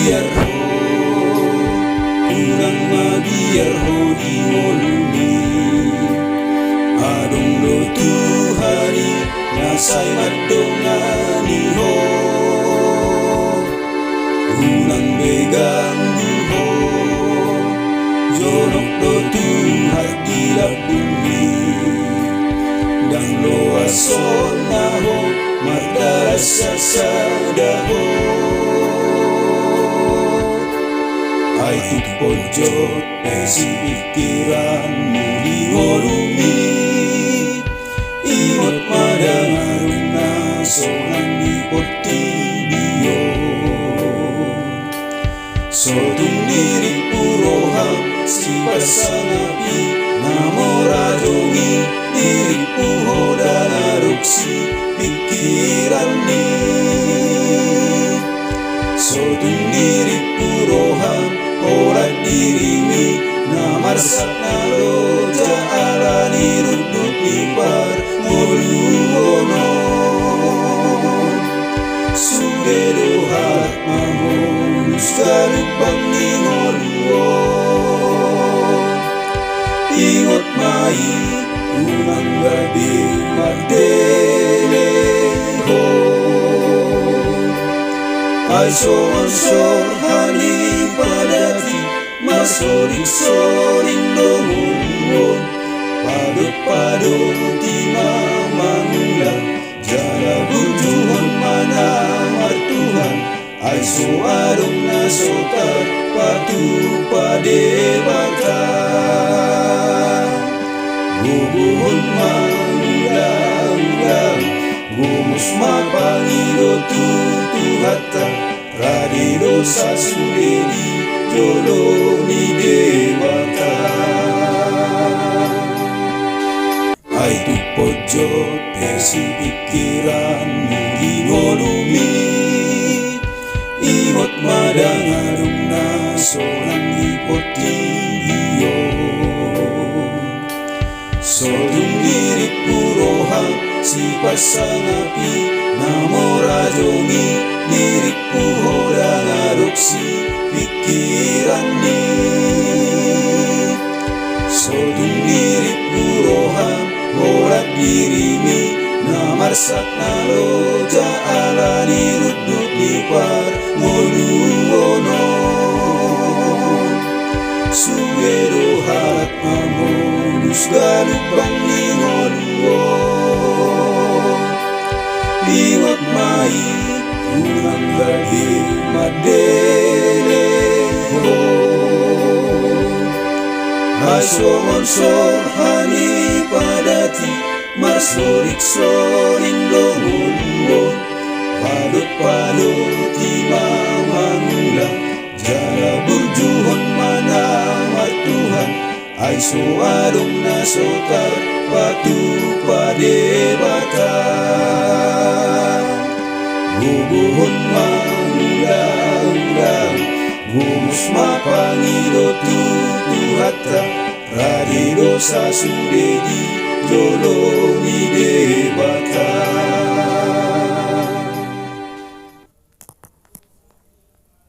biar ho kurang biar ho di molumi adong do Tuhari nasai madongani ho unang begang ho jonok do Tuhar di bumi dan lo asona ho mardarasa sadaho ay pojok esi pikiranmu di ngolumi imot madangaruna solang di potibio sotung diri puroham si pasangapi namorajongi diri puho dan aruksi pikiran ni sotung diri puroham ora dirimi namarsak naroja alani rudut nipar ngoluono sudedo harat mamonus galubang ni ngoluon ingot mai unang gabi mardele ho ay sonsor hani padati masoring-soring domulun padut-padut di mamangula jala bujuhon manamar Tuhan ay suarong nasotar patu padebata gubuhon mangulang-ulang gumus mapangido tutuhata radido sa sudedi jolo ni dewata ay tu pojok esi pikiranmu di ngolumi imot madangarung na solang ipotio sotung diri puroham si pasangapi namorajongi diri puho dan aruksi pikiran ni sotung diri puroham orat dirimi namarsak naroja alani rudut nipar ngoluono sugedo harat mamonus galubang ni ngoluon ingot mai unang gabi madele ho asomonsor hani padati masorik-soring domulun padut-padut di mamangulang jala bujuhon manamar Tuhan ay suarong nasotar patu padebata gubuhon mangulang-ulang gumus mapangido tutuhata radido sa sudedi jolo ni debata